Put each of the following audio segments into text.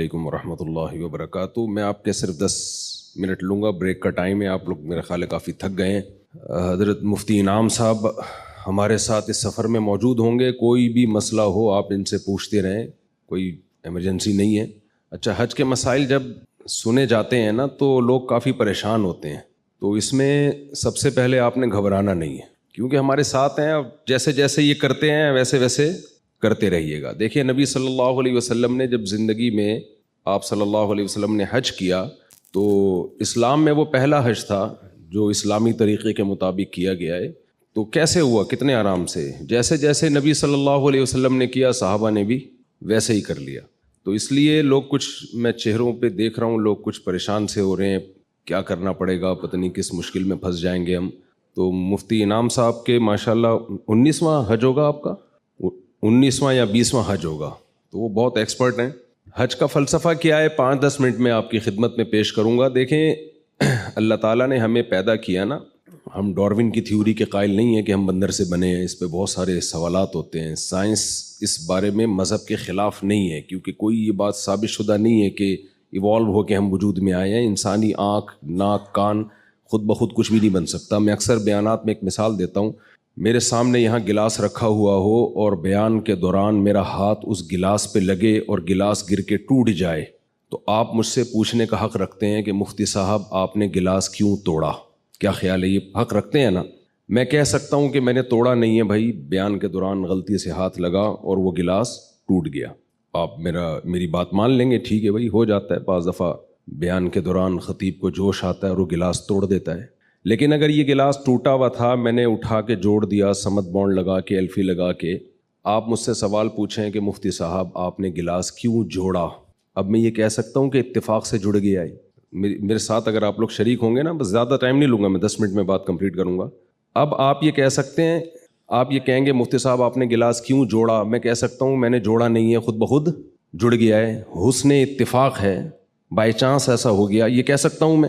علیکم ورحمۃ اللہ وبرکاتہ۔ میں آپ کے صرف 10 منٹ لوں گا، بریک کا ٹائم ہے، آپ لوگ میرے خیال ہے کافی تھک گئے ہیں۔ حضرت مفتی انعام صاحب ہمارے ساتھ اس سفر میں موجود ہوں گے، کوئی بھی مسئلہ ہو آپ ان سے پوچھتے رہیں، کوئی ایمرجنسی نہیں ہے۔ اچھا، حج کے مسائل جب سنے جاتے ہیں نا تو لوگ کافی پریشان ہوتے ہیں، تو اس میں سب سے پہلے آپ نے گھبرانا نہیں ہے، کیونکہ ہمارے ساتھ ہیں، جیسے جیسے یہ کرتے ہیں ویسے ویسے کرتے رہیے گا۔ دیکھیے نبی صلی اللہ علیہ وسلم نے جب زندگی میں آپ صلی اللہ علیہ وسلم نے حج کیا تو اسلام میں وہ پہلا حج تھا جو اسلامی طریقے کے مطابق کیا گیا ہے۔ تو کیسے ہوا؟ کتنے آرام سے، جیسے جیسے نبی صلی اللہ علیہ وسلم نے کیا صحابہ نے بھی ویسے ہی کر لیا۔ تو اس لیے لوگ کچھ، میں چہروں پہ دیکھ رہا ہوں لوگ کچھ پریشان سے ہو رہے ہیں، کیا کرنا پڑے گا، پتہ نہیں کس مشکل میں پھنس جائیں گے ہم۔ تو مفتی انعام صاحب کے ماشاءاللہ 19واں حج ہوگا آپ کا، 19واں یا 20واں حج ہوگا، تو وہ بہت ایکسپرٹ ہیں۔ حج کا فلسفہ کیا ہے 5-10 منٹ میں آپ کی خدمت میں پیش کروں گا۔ دیکھیں اللہ تعالیٰ نے ہمیں پیدا کیا نا، ہم ڈارون کی تھیوری کے قائل نہیں ہیں کہ ہم بندر سے بنے ہیں، اس پہ بہت سارے سوالات ہوتے ہیں۔ سائنس اس بارے میں مذہب کے خلاف نہیں ہے، کیونکہ کوئی یہ بات ثابت شدہ نہیں ہے کہ ایوالو ہو کے ہم وجود میں آئے ہیں۔ انسانی آنکھ، ناک، کان خود بخود کچھ بھی نہیں بن سکتا۔ میں اکثر بیانات میں ایک مثال دیتا ہوں، میرے سامنے یہاں گلاس رکھا ہوا ہو اور بیان کے دوران میرا ہاتھ اس گلاس پہ لگے اور گلاس گر کے ٹوٹ جائے، تو آپ مجھ سے پوچھنے کا حق رکھتے ہیں کہ مفتی صاحب آپ نے گلاس کیوں توڑا؟ کیا خیال ہے؟ یہ حق رکھتے ہیں نا؟ میں کہہ سکتا ہوں کہ میں نے توڑا نہیں ہے بھائی، بیان کے دوران غلطی سے ہاتھ لگا اور وہ گلاس ٹوٹ گیا۔ آپ میری بات مان لیں گے، ٹھیک ہے بھائی، ہو جاتا ہے بعض دفعہ بیان کے دوران خطیب کو جوش آتا ہے اور وہ گلاس توڑ دیتا ہے۔ لیکن اگر یہ گلاس ٹوٹا ہوا تھا، میں نے اٹھا کے جوڑ دیا، سمت بانڈ لگا کے، ایلفی لگا کے، آپ مجھ سے سوال پوچھیں کہ مفتی صاحب آپ نے گلاس کیوں جوڑا، اب میں یہ کہہ سکتا ہوں کہ اتفاق سے جڑ گیا ہے۔ میرے ساتھ اگر آپ لوگ شریک ہوں گے نا، بس زیادہ ٹائم نہیں لوں گا، میں 10 منٹ میں بات کمپلیٹ کروں گا۔ اب آپ یہ کہہ سکتے ہیں، آپ یہ کہیں گے مفتی صاحب آپ نے گلاس کیوں جوڑا، میں کہہ سکتا ہوں میں نے جوڑا نہیں ہے، خود بخود جڑ گیا ہے، حسن اتفاق ہے، بائی چانس ایسا ہو گیا، یہ کہہ سکتا ہوں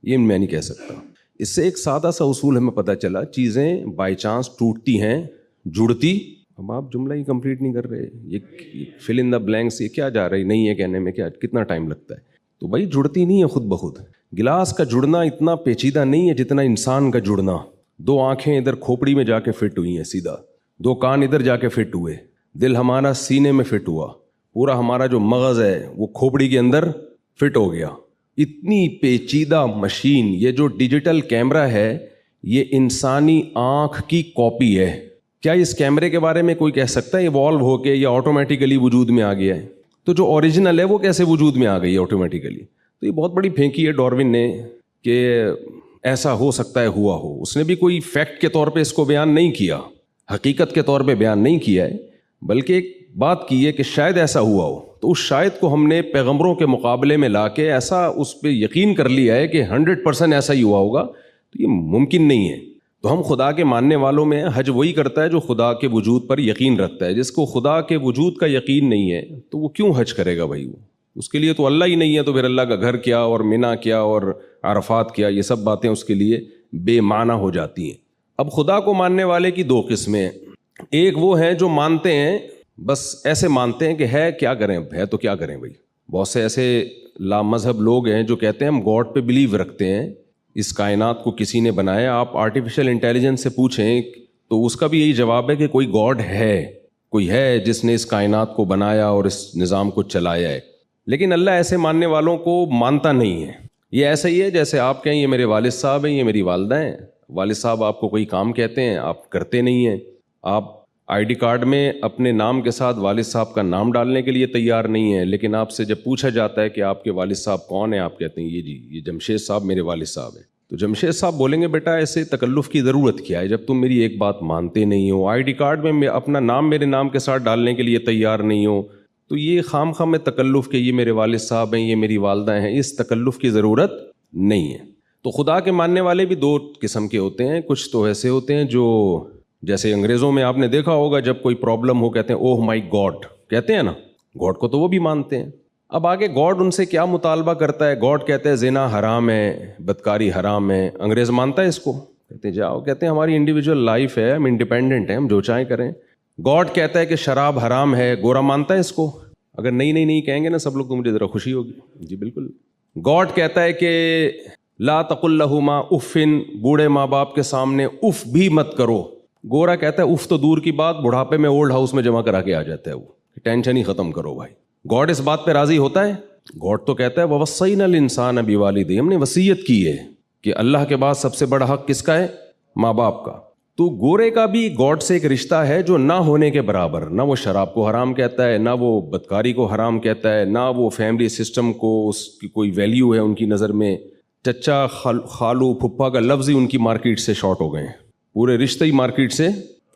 یہ میں نہیں کہہ سکتا۔ اس سے ایک سادہ سا اصول ہمیں پتہ چلا، چیزیں بائی چانس ٹوٹتی ہیں، جڑتی، اب آپ جملہ ہی کمپلیٹ نہیں کر رہے، یہ فل ان دا بلینکس، یہ کیا جا رہی نہیں ہے کہنے میں، کیا کتنا ٹائم لگتا ہے؟ تو بھائی جڑتی نہیں ہے خود بخود۔ گلاس کا جڑنا اتنا پیچیدہ نہیں ہے جتنا انسان کا جڑنا۔ 2 آنکھیں ادھر کھوپڑی میں جا کے فٹ ہوئی ہیں سیدھا، 2 کان ادھر جا کے فٹ ہوئے، دل ہمارا سینے میں فٹ ہوا، پورا ہمارا جو مغز ہے وہ کھوپڑی کے اندر فٹ ہو گیا۔ اتنی پیچیدہ مشین، یہ جو ڈیجیٹل کیمرہ ہے یہ انسانی آنکھ کی کاپی ہے۔ کیا اس کیمرے کے بارے میں کوئی کہہ سکتا ہے ایوالو ہو کے یا آٹومیٹیکلی وجود میں آ گیا ہے؟ تو جو اوریجنل ہے وہ کیسے وجود میں آ گئی ہے آٹومیٹیکلی؟ تو یہ بہت بڑی پھینکی ہے ڈارون نے کہ ایسا ہو سکتا ہے، ہوا ہو۔ اس نے بھی کوئی فیکٹ کے طور پہ اس کو بیان نہیں کیا، حقیقت کے طور پہ بیان نہیں کیا ہے، بلکہ ایک بات کی ہے کہ شاید ایسا ہوا ہو۔ تو اس شاید کو ہم نے پیغمبروں کے مقابلے میں لا کے ایسا اس پہ یقین کر لیا ہے کہ 100% ایسا ہی ہوا ہوگا، تو یہ ممکن نہیں ہے۔ تو ہم خدا کے ماننے والوں میں حج وہی کرتا ہے جو خدا کے وجود پر یقین رکھتا ہے۔ جس کو خدا کے وجود کا یقین نہیں ہے تو وہ کیوں حج کرے گا بھائی؟ وہ اس کے لیے تو اللہ ہی نہیں ہے، تو پھر اللہ کا گھر کیا اور منی کیا اور عرفات کیا، یہ سب باتیں اس کے لیے بے معنی ہو جاتی ہیں۔ اب خدا کو ماننے والے کی 2 قسمیں ہیں، ایک وہ ہیں جو مانتے ہیں، بس ایسے مانتے ہیں کہ ہے، کیا کریں، ہے تو کیا کریں بھائی۔ بہت سے ایسے لامذہب لوگ ہیں جو کہتے ہیں ہم گاڈ پہ بلیو رکھتے ہیں، اس کائنات کو کسی نے بنایا۔ آپ آرٹیفیشل انٹیلیجنس سے پوچھیں تو اس کا بھی یہی جواب ہے کہ کوئی گاڈ ہے، کوئی ہے جس نے اس کائنات کو بنایا اور اس نظام کو چلایا ہے۔ لیکن اللہ ایسے ماننے والوں کو مانتا نہیں ہے۔ یہ ایسا ہی ہے جیسے آپ کہیں یہ میرے والد صاحب ہیں، یہ میری والدہ ہیں۔ والد صاحب آپ کو کوئی کام کہتے ہیں، آپ کرتے نہیں ہیں، آپ آئی ڈی کارڈ میں اپنے نام کے ساتھ والد صاحب کا نام ڈالنے کے لیے تیار نہیں ہیں، لیکن آپ سے جب پوچھا جاتا ہے کہ آپ کے والد صاحب کون ہیں، آپ کہتے ہیں یہ جی یہ جمشید صاحب میرے والد صاحب ہیں۔ تو جمشید صاحب بولیں گے بیٹا ایسے تکلف کی ضرورت کیا ہے جب تم میری ایک بات مانتے نہیں ہو، آئی ڈی کارڈ میں اپنا نام میرے نام کے ساتھ ڈالنے کے لیے تیار نہیں ہو، تو یہ خام خواہ میں تکلف کہ یہ میرے والد صاحب ہیں، یہ میری والدہ ہیں، اس تکلف کی ضرورت نہیں ہے۔ تو خدا کے ماننے والے بھی 2 قسم کے ہوتے ہیں۔ کچھ تو ایسے ہوتے ہیں جو جیسے انگریزوں میں آپ نے دیکھا ہوگا جب کوئی پرابلم ہو کہتے ہیں اوہ مائی گاڈ، کہتے ہیں نا، گاڈ کو تو وہ بھی مانتے ہیں۔ اب آگے گاڈ ان سے کیا مطالبہ کرتا ہے؟ گاڈ کہتے ہیں زنا حرام ہے، بدکاری حرام ہے، انگریز مانتا ہے اس کو؟ کہتے ہیں جاؤ، کہتے ہیں ہماری انڈیویجول لائف ہے، ہم انڈیپینڈنٹ ہیں، ہم جو چاہیں کریں۔ گاڈ کہتا ہے کہ شراب حرام ہے، گورا مانتا ہے اس کو؟ اگر نہیں کہیں گے نا سب لوگ تو مجھے ذرا خوشی ہوگی. جی بالکل. گاڈ کہتا ہے کہ لا تقل لہما افن، بوڑھے ماں باپ کے سامنے اف بھی مت کرو. گورا کہتا ہے اف تو دور کی بات، بڑھاپے میں اولڈ ہاؤس میں جمع کرا کے آ جاتا ہے وہ، ٹینشن ہی ختم کرو بھائی. گاڈ اس بات پہ راضی ہوتا ہے؟ گاڈ تو کہتا ہے وَوَصَّيْنَا الْإِنسَانَ بِوَالِدَيْهِ، ہم نے وصیت کی ہے کہ اللہ کے بعد سب سے بڑا حق کس کا ہے؟ ماں باپ کا. تو گورے کا بھی گاڈ سے ایک رشتہ ہے جو نہ ہونے کے برابر. نہ وہ شراب کو حرام کہتا ہے، نہ وہ بدکاری کو حرام کہتا ہے، نہ وہ فیملی سسٹم کو اس کی کوئی ویلیو ہے ان کی نظر میں. چچا خالو پھپھا کا لفظ ہی ان کی مارکیٹ سے شارٹ ہو گئے ہیں، پورے رشتے ہی مارکیٹ سے.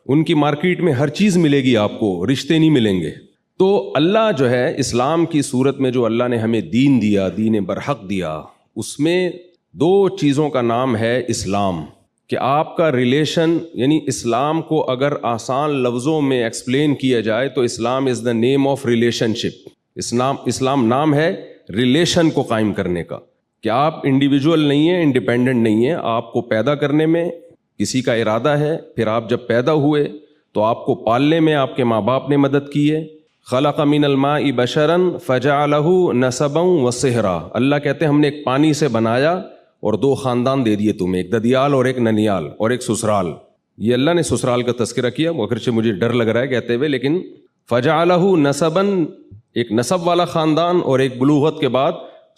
ان کی مارکیٹ میں ہر چیز ملے گی آپ کو، رشتے نہیں ملیں گے. تو اللہ جو ہے اسلام کی صورت میں جو اللہ نے ہمیں دین دیا، دین برحق دیا، اس میں دو چیزوں کا نام ہے اسلام. کہ آپ کا ریلیشن، یعنی اسلام کو اگر آسان لفظوں میں ایکسپلین کیا جائے تو اسلام از دا نیم آف ریلیشن شپ. اسلام نام ہے ریلیشن کو قائم کرنے کا، کہ آپ انڈیویجول نہیں ہیں، انڈیپینڈنٹ نہیں ہیں. آپ کو پیدا کرنے میں کسی کا ارادہ ہے، پھر آپ جب پیدا ہوئے تو آپ کو پالنے میں آپ کے ماں باپ نے مدد کی ہے. خلق من الماء بشرا فجعلہ نسبا وصہرا. اللہ کہتے ہیں ہم نے ایک پانی سے بنایا اور دو خاندان دے دیے تمہیں، ایک ددیال اور ایک ننیال اور ایک سسرال. یہ اللہ نے سسرال کا تذکرہ کیا، اگرچہ مجھے ڈر لگ رہا ہے کہتے ہوئے، لیکن فجعلہ نسبا، ایک نسب والا خاندان اور ایک بلوغت کے بعد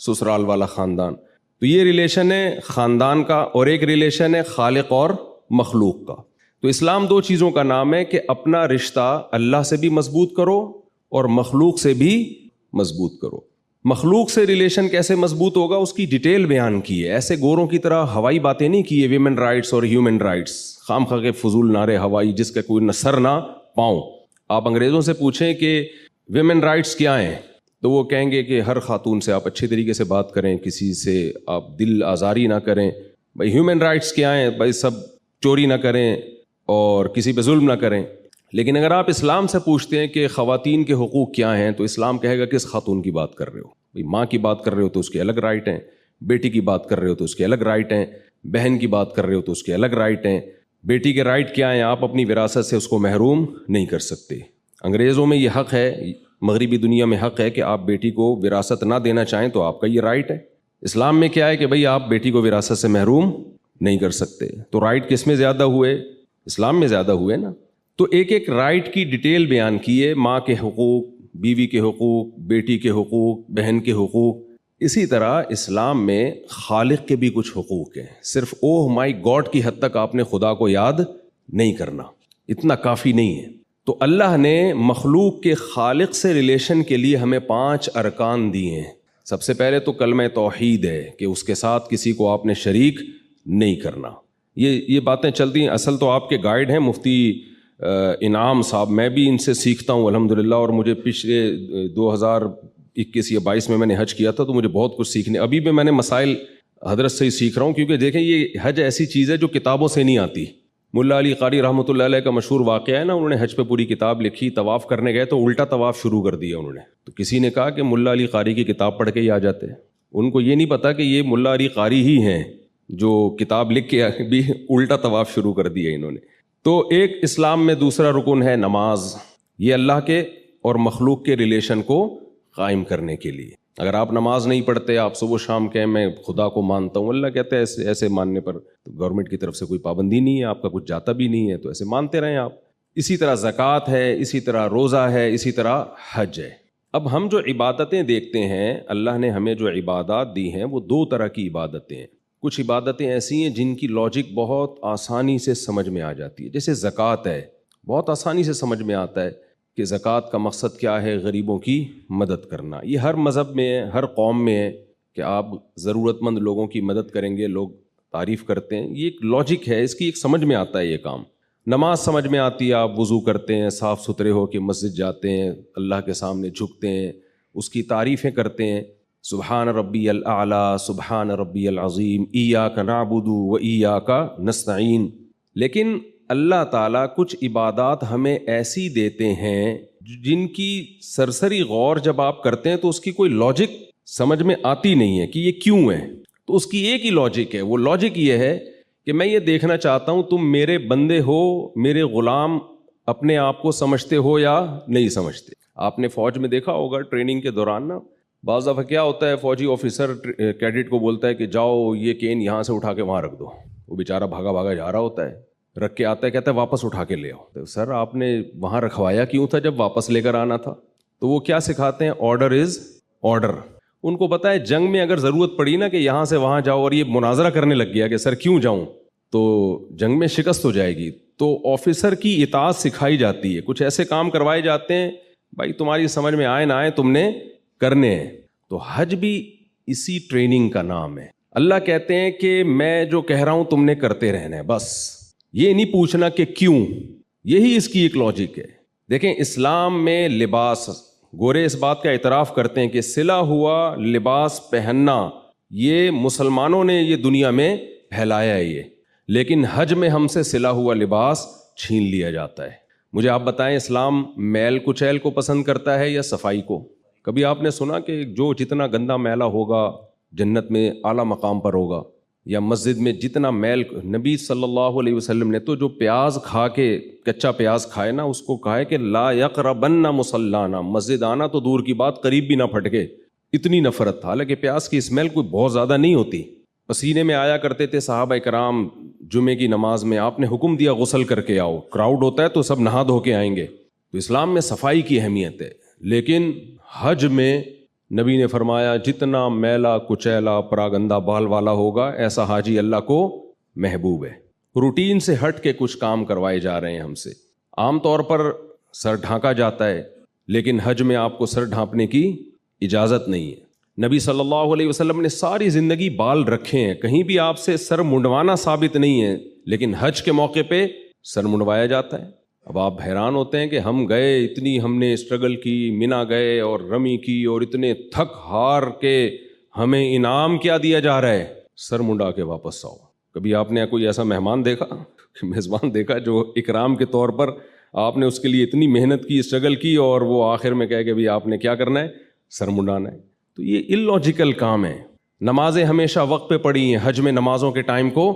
سسرال والا خاندان. تو یہ ریلیشن ہے خاندان کا، اور ایک ریلیشن ہے خالق اور مخلوق کا. تو اسلام دو چیزوں کا نام ہے کہ اپنا رشتہ اللہ سے بھی مضبوط کرو اور مخلوق سے بھی مضبوط کرو. مخلوق سے ریلیشن کیسے مضبوط ہوگا اس کی ڈیٹیل بیان کی ہے. ایسے گوروں کی طرح ہوائی باتیں نہیں کی ہے، ویمن رائٹس اور ہیومن رائٹس، خام خواہ کے فضول نعرے ہوائی جس کا کوئی نہ سر نہ پاؤں. آپ انگریزوں سے پوچھیں کہ ویمن رائٹس کیا ہیں تو وہ کہیں گے کہ ہر خاتون سے آپ اچھے طریقے سے بات کریں، کسی سے آپ دل آزاری نہ کریں. بھائی ہیومن رائٹس کیا ہیں؟ بھائی سب چوری نہ کریں اور کسی پہ ظلم نہ کریں. لیکن اگر آپ اسلام سے پوچھتے ہیں کہ خواتین کے حقوق کیا ہیں تو اسلام کہے گا کس خاتون کی بات کر رہے ہو؟ بھائی ماں کی بات کر رہے ہو تو اس کے الگ رائٹ ہیں، بیٹی کی بات کر رہے ہو تو اس کے الگ رائٹ ہیں، بہن کی بات کر رہے ہو تو اس کے الگ رائٹ ہیں. بیٹی کے رائٹ کیا ہیں؟ آپ اپنی وراثت سے اس کو محروم نہیں کر سکتے. انگریزوں میں یہ حق ہے، مغربی دنیا میں حق ہے کہ آپ بیٹی کو وراثت نہ دینا چاہیں تو آپ کا یہ رائٹ ہے. اسلام میں کیا ہے کہ بھئی آپ بیٹی کو وراثت سے محروم نہیں کر سکتے. تو رائٹ کس میں زیادہ ہوئے؟ اسلام میں زیادہ ہوئے نا. تو ایک ایک رائٹ کی ڈیٹیل بیان کی ہے، ماں کے حقوق، بیوی کے حقوق، بیٹی کے حقوق، بہن کے حقوق. اسی طرح اسلام میں خالق کے بھی کچھ حقوق ہیں. صرف اوہ مائی گاڈ کی حد تک آپ نے خدا کو یاد نہیں کرنا، اتنا کافی نہیں ہے. تو اللہ نے مخلوق کے خالق سے ریلیشن کے لیے ہمیں 5 ارکان دیے ہیں. سب سے پہلے تو کلمہ توحید ہے کہ اس کے ساتھ کسی کو آپ نے شریک نہیں کرنا. یہ باتیں چلتی ہیں. اصل تو آپ کے گائیڈ ہیں مفتی انعام صاحب، میں بھی ان سے سیکھتا ہوں الحمدللہ. اور مجھے پچھلے 2021 یا 22 میں نے حج کیا تھا تو مجھے بہت کچھ سیکھنے، ابھی بھی میں نے مسائل حضرت سے ہی سیکھ رہا ہوں. کیونکہ دیکھیں یہ حج ایسی چیز ہے جو کتابوں سے نہیں آتی. ملا علی قاری رحمۃ اللہ علیہ کا مشہور واقعہ ہے نا، انہوں نے حج پہ پوری کتاب لکھی، طواف کرنے گئے تو الٹا طواف شروع کر دیا انہوں نے. تو کسی نے کہا کہ ملا علی قاری کی کتاب پڑھ کے ہی آ جاتے. ان کو یہ نہیں پتا کہ یہ ملا علی قاری ہی ہیں جو کتاب لکھ کے بھی الٹا طواف شروع کر دیا انہوں نے. تو ایک اسلام میں دوسرا رکن ہے نماز. یہ اللہ کے اور مخلوق کے ریلیشن کو قائم کرنے کے لیے. اگر آپ نماز نہیں پڑھتے، آپ صبح شام کہیں میں خدا کو مانتا ہوں، اللہ کہتے ہیں ایسے ماننے پر گورنمنٹ کی طرف سے کوئی پابندی نہیں ہے، آپ کا کچھ جاتا بھی نہیں ہے، تو ایسے مانتے رہیں آپ. اسی طرح زکوٰۃ ہے، اسی طرح روزہ ہے، اسی طرح حج ہے. اب ہم جو عبادتیں دیکھتے ہیں، اللہ نے ہمیں جو عبادات دی ہیں وہ 2 طرح کی عبادتیں ہیں. کچھ عبادتیں ایسی ہیں جن کی لاجک بہت آسانی سے سمجھ میں آ جاتی ہے. جیسے زکوٰۃ ہے، بہت آسانی سے سمجھ میں آتا ہے کہ زکوٰۃ کا مقصد کیا ہے؟ غریبوں کی مدد کرنا. یہ ہر مذہب میں ہے، ہر قوم میں ہے کہ آپ ضرورت مند لوگوں کی مدد کریں گے، لوگ تعریف کرتے ہیں. یہ ایک لاجک ہے، اس کی ایک سمجھ میں آتا ہے یہ کام. نماز سمجھ میں آتی ہے، آپ وضو کرتے ہیں، صاف ستھرے ہو کے مسجد جاتے ہیں، اللہ کے سامنے جھکتے ہیں، اس کی تعریفیں کرتے ہیں. سبحان ربی الاعلیٰ، سبحان ربی العظیم، ایاک نعبد و ایاک نستعین. لیکن اللہ تعالیٰ کچھ عبادات ہمیں ایسی دیتے ہیں جن کی سرسری غور جب آپ کرتے ہیں تو اس کی کوئی لاجک سمجھ میں آتی نہیں ہے کہ یہ کیوں ہے. تو اس کی ایک ہی لاجک ہے، وہ لاجک یہ ہے کہ میں یہ دیکھنا چاہتا ہوں تم میرے بندے ہو، میرے غلام، اپنے آپ کو سمجھتے ہو یا نہیں سمجھتے. آپ نے فوج میں دیکھا ہوگا ٹریننگ کے دوران نا، بعض دفعہ کیا ہوتا ہے، فوجی آفیسر کیڈٹ کو بولتا ہے کہ جاؤ یہ کین یہاں سے اٹھا کے وہاں رکھ دو، وہ بیچارہ بھاگا بھاگا جا رہا ہوتا ہے، رکھ کے آتا ہے، کہتا ہے واپس اٹھا کے لے آؤ۔ تو سر آپ نے وہاں رکھوایا کیوں تھا جب واپس لے کر آنا تھا؟ تو وہ کیا سکھاتے ہیں، آرڈر از آرڈر۔ ان کو پتہ ہے جنگ میں اگر ضرورت پڑی نا کہ یہاں سے وہاں جاؤ، اور یہ مناظرہ کرنے لگ گیا کہ سر کیوں جاؤں، تو جنگ میں شکست ہو جائے گی۔ تو آفیسر کی اطاعت سکھائی جاتی ہے، کچھ ایسے کام کروائے جاتے ہیں بھائی تمہاری سمجھ میں آئے نہ آئے تم نے کرنے ہیں۔ تو حج بھی اسی ٹریننگ کا نام ہے۔ اللہ کہتے ہیں کہ میں جو کہہ رہا ہوں تم نے کرتے رہنا ہے، بس یہ نہیں پوچھنا کہ کیوں۔ یہی اس کی ایک لاجک ہے۔ دیکھیں اسلام میں لباس، گورے اس بات کا اعتراف کرتے ہیں کہ سلا ہوا لباس پہننا یہ مسلمانوں نے یہ دنیا میں پھیلایا ہے یہ، لیکن حج میں ہم سے سلا ہوا لباس چھین لیا جاتا ہے۔ مجھے آپ بتائیں اسلام میل کچیل کو پسند کرتا ہے یا صفائی کو؟ کبھی آپ نے سنا کہ جو جتنا گندا میلا ہوگا جنت میں اعلیٰ مقام پر ہوگا، یا مسجد میں جتنا میل؟ نبی صلی اللہ علیہ وسلم نے تو جو پیاز کھا کے، کچا پیاز کھائے نا، اس کو کہا ہے کہ لا یقربن مصلانا، مسجد آنا تو دور کی بات، قریب بھی نہ پھٹکے، اتنی نفرت تھا۔ حالانکہ پیاز کی اسمیل کوئی بہت زیادہ نہیں ہوتی، پسینے میں آیا کرتے تھے صحابہ کرام۔ جمعے کی نماز میں آپ نے حکم دیا غسل کر کے آؤ، کراؤڈ ہوتا ہے تو سب نہا دھو کے آئیں گے۔ تو اسلام میں صفائی کی اہمیت ہے، لیکن حج میں نبی نے فرمایا جتنا میلا کچیلا پراگندہ بال والا ہوگا ایسا حاجی اللہ کو محبوب ہے۔ روٹین سے ہٹ کے کچھ کام کروائے جا رہے ہیں ہم سے۔ عام طور پر سر ڈھانکا جاتا ہے، لیکن حج میں آپ کو سر ڈھانپنے کی اجازت نہیں ہے۔ نبی صلی اللہ علیہ وسلم نے ساری زندگی بال رکھے ہیں، کہیں بھی آپ سے سر منڈوانا ثابت نہیں ہے، لیکن حج کے موقع پہ سر منڈوایا جاتا ہے۔ اب آپ حیران ہوتے ہیں کہ ہم گئے، اتنی ہم نے اسٹرگل کی، مینا گئے اور رمی کی، اور اتنے تھک ہار کے ہمیں انعام کیا دیا جا رہا ہے، سر منڈا کے واپس آؤ۔ کبھی آپ نے کوئی ایسا مہمان دیکھا، میزبان دیکھا جو اکرام کے طور پر آپ نے اس کے لیے اتنی محنت کی، اسٹرگل کی، اور وہ آخر میں کہے کہ بھی آپ نے کیا کرنا ہے، سر منڈانا ہے؟ تو یہ اللاجیکل کام ہے۔ نمازیں ہمیشہ وقت پہ پڑھی ہیں، حج میں نمازوں کے ٹائم کو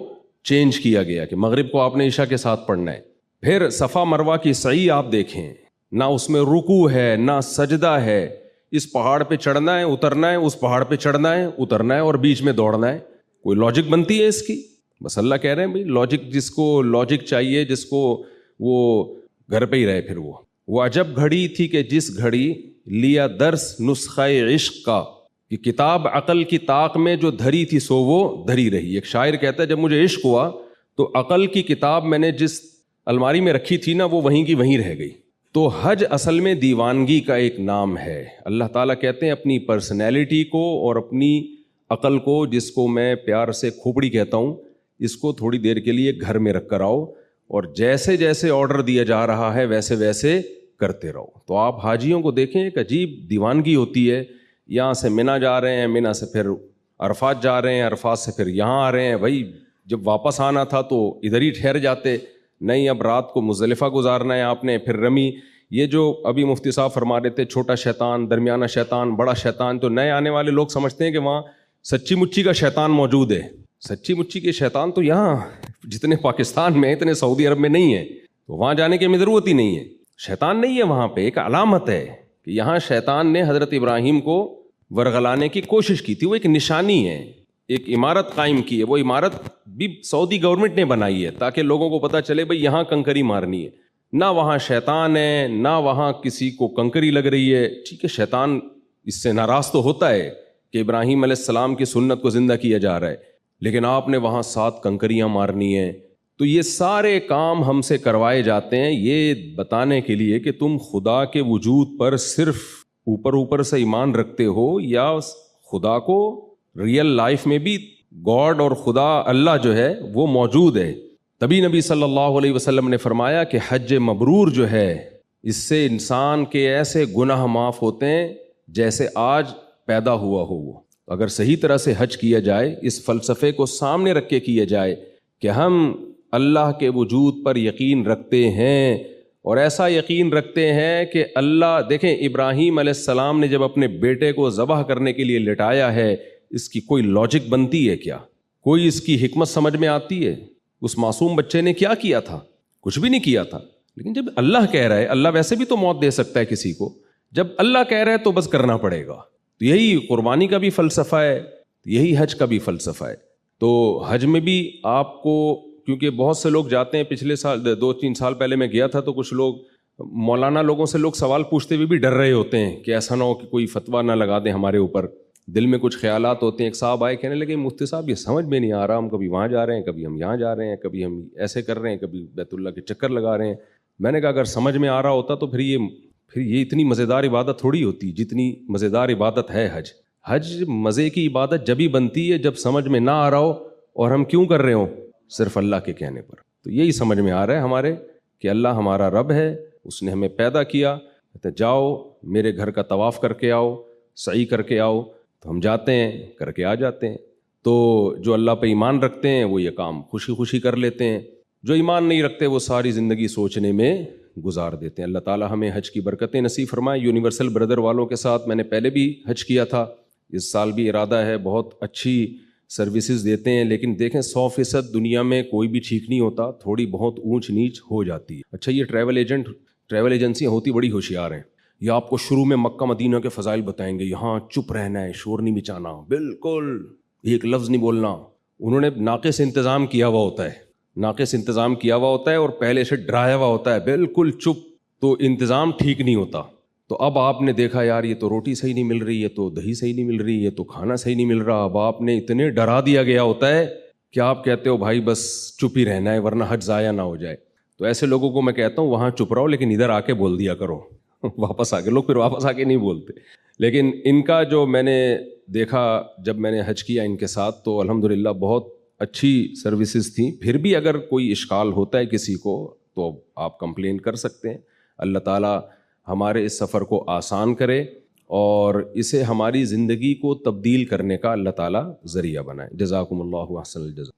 چینج کیا گیا کہ مغرب کو آپ نے عشاء کے ساتھ پڑھنا ہے۔ پھر صفا مروہ کی سعی آپ دیکھیں، نہ اس میں رکوع ہے نہ سجدہ ہے، اس پہاڑ پہ چڑھنا ہے اترنا ہے، اس پہاڑ پہ چڑھنا ہے اترنا ہے، اور بیچ میں دوڑنا ہے۔ کوئی لاجک بنتی ہے اس کی؟ بس اللہ کہہ رہے ہیں بھائی لاجک، جس کو لاجک چاہیے، جس کو، وہ گھر پہ ہی رہے۔ پھر وہ عجب گھڑی تھی کہ جس گھڑی لیا درس نسخہ عشق کا، کہ کتاب عقل کی طاق میں جو دھری تھی سو وہ دھری رہی۔ ایک شاعر کہتا ہے جب مجھے عشق ہوا تو عقل کی کتاب میں نے جس الماری میں رکھی تھی نا وہ وہیں کی وہیں رہ گئی۔ تو حج اصل میں دیوانگی کا ایک نام ہے۔ اللہ تعالیٰ کہتے ہیں اپنی پرسنالٹی کو اور اپنی عقل کو، جس کو میں پیار سے کھوپڑی کہتا ہوں، اس کو تھوڑی دیر کے لیے گھر میں رکھ کر آؤ، اور جیسے جیسے آرڈر دیا جا رہا ہے ویسے ویسے کرتے رہو۔ تو آپ حاجیوں کو دیکھیں، ایک عجیب دیوانگی ہوتی ہے، یہاں سے منا جا رہے ہیں، منا سے پھر عرفات جا رہے ہیں، عرفات سے پھر یہاں آ رہے ہیں۔ بھائی جب واپس آنا تھا تو ادھر ہی ٹھہر جاتے، نہیں اب رات کو مزدلفہ گزارنا ہے آپ نے، پھر رمی۔ یہ جو ابھی مفتی صاحب فرما رہے تھے چھوٹا شیطان، درمیانہ شیطان، بڑا شیطان، تو نئے آنے والے لوگ سمجھتے ہیں کہ وہاں سچی مچی کا شیطان موجود ہے۔ سچی مچی کے شیطان تو یہاں جتنے پاکستان میں اتنے سعودی عرب میں نہیں ہیں، تو وہاں جانے کی ہمیں ضرورت ہی نہیں ہے۔ شیطان نہیں ہے وہاں پہ، ایک علامت ہے کہ یہاں شیطان نے حضرت ابراہیم کو ورغلانے کی کوشش کی تھی، وہ ایک نشانی ہے۔ ایک عمارت قائم کی ہے، وہ عمارت بھی سعودی گورنمنٹ نے بنائی ہے تاکہ لوگوں کو پتہ چلے بھئی یہاں کنکری مارنی ہے، نہ وہاں شیطان ہے، نہ وہاں کسی کو کنکری لگ رہی ہے۔ ٹھیک ہے، شیطان اس سے ناراض تو ہوتا ہے کہ ابراہیم علیہ السلام کی سنت کو زندہ کیا جا رہا ہے، لیکن آپ نے وہاں 7 کنکریاں مارنی ہیں۔ تو یہ سارے کام ہم سے کروائے جاتے ہیں یہ بتانے کے لیے کہ تم خدا کے وجود پر صرف اوپر سے ایمان رکھتے ہو، یا خدا کو ریئل لائف میں بھی گاڈ اور خدا اللہ جو ہے وہ موجود ہے۔ تبھی نبی صلی اللہ علیہ وسلم نے فرمایا کہ حج مبرور جو ہے، اس سے انسان کے ایسے گناہ معاف ہوتے ہیں جیسے آج پیدا ہوا ہو وہ۔ اگر صحیح طرح سے حج کیا جائے، اس فلسفے کو سامنے رکھ کے کیا جائے کہ ہم اللہ کے وجود پر یقین رکھتے ہیں، اور ایسا یقین رکھتے ہیں کہ اللہ، دیکھیں ابراہیم علیہ السلام نے جب اپنے بیٹے کو ذبح کرنے کے لیے لٹایا ہے، اس کی کوئی لاجک بنتی ہے کیا؟ کوئی اس کی حکمت سمجھ میں آتی ہے؟ اس معصوم بچے نے کیا کیا تھا؟ کچھ بھی نہیں کیا تھا، لیکن جب اللہ کہہ رہا ہے، اللہ ویسے بھی تو موت دے سکتا ہے کسی کو، جب اللہ کہہ رہا ہے تو بس کرنا پڑے گا. تو یہی قربانی کا بھی فلسفہ ہے, یہی حج کا بھی فلسفہ ہے. تو حج میں بھی آپ کو, کیونکہ بہت سے لوگ جاتے ہیں, پچھلے سال 2-3 سال پہلے میں گیا تھا تو کچھ لوگ مولانا لوگوں سے لوگ سوال پوچھتے ہوئے بھی ڈر رہے ہوتے ہیں کہ ایسا نہ ہو کہ کوئی فتویٰ نہ لگا دیں ہمارے اوپر. دل میں کچھ خیالات ہوتے ہیں. ایک صاحب آئے کہنے لگے مفتی صاحب یہ سمجھ میں نہیں آ رہا, ہم کبھی وہاں جا رہے ہیں, کبھی ہم یہاں جا رہے ہیں, کبھی ہم ایسے کر رہے ہیں, کبھی بیت اللہ کے چکر لگا رہے ہیں. میں نے کہا اگر سمجھ میں آ رہا ہوتا تو پھر یہ اتنی مزیدار عبادت تھوڑی ہوتی جتنی مزیدار عبادت ہے حج. حج مزے کی عبادت جبھی بنتی ہے جب سمجھ میں نہ آ رہا ہو اور ہم کیوں کر رہے ہوں, صرف اللہ کے کہنے پر. تو یہی سمجھ میں آ رہا ہے ہمارے کہ اللہ ہمارا رب ہے, اس نے ہمیں پیدا کیا, کہتے جاؤ میرے گھر کا طواف کر کے آؤ, سعی کر کے آؤ. تو ہم جاتے ہیں, کر کے آ جاتے ہیں. تو جو اللہ پہ ایمان رکھتے ہیں وہ یہ کام خوشی خوشی کر لیتے ہیں, جو ایمان نہیں رکھتے وہ ساری زندگی سوچنے میں گزار دیتے ہیں. اللہ تعالیٰ ہمیں حج کی برکتیں نصیب فرمائے. یونیورسل بردر والوں کے ساتھ میں نے پہلے بھی حج کیا تھا, اس سال بھی ارادہ ہے. بہت اچھی سروسز دیتے ہیں, لیکن دیکھیں 100% دنیا میں کوئی بھی ٹھیک نہیں ہوتا, تھوڑی بہت اونچ نیچ ہو جاتی ہے. اچھا یہ ٹریول ایجنسیاں ہوتی بڑی ہوشیار ہیں. یہ آپ کو شروع میں مکہ مدینہ کے فضائل بتائیں گے, یہاں چپ رہنا ہے, شور نہیں مچانا, بالکل ایک لفظ نہیں بولنا. انہوں نے ناقص انتظام کیا ہوا ہوتا ہے, ناقص انتظام کیا ہوا ہوتا ہے اور پہلے سے ڈرایا ہوا ہوتا ہے, بالکل چپ. تو انتظام ٹھیک نہیں ہوتا. تو اب آپ نے دیکھا یار یہ تو روٹی صحیح نہیں مل رہی, یہ تو دہی صحیح نہیں مل رہی, یہ تو کھانا صحیح نہیں مل رہا. اب آپ نے اتنے ڈرا دیا گیا ہوتا ہے کہ آپ کہتے ہو بھائی بس چپ ہی رہنا ہے ورنہ حج ضائع نہ ہو جائے. تو ایسے لوگوں کو میں کہتا ہوں وہاں چپ رہو لیکن ادھر آ کے بول دیا کرو. واپس آ کے لوگ پھر واپس آ کے نہیں بولتے. لیکن ان کا جو میں نے دیکھا جب میں نے حج کیا ان کے ساتھ تو الحمدللہ بہت اچھی سروسز تھیں. پھر بھی اگر کوئی اشکال ہوتا ہے کسی کو تو آپ کمپلین کر سکتے ہیں. اللہ تعالیٰ ہمارے اس سفر کو آسان کرے اور اسے ہماری زندگی کو تبدیل کرنے کا اللہ تعالیٰ ذریعہ بنائے. جزاکم اللہ احسن الجزا.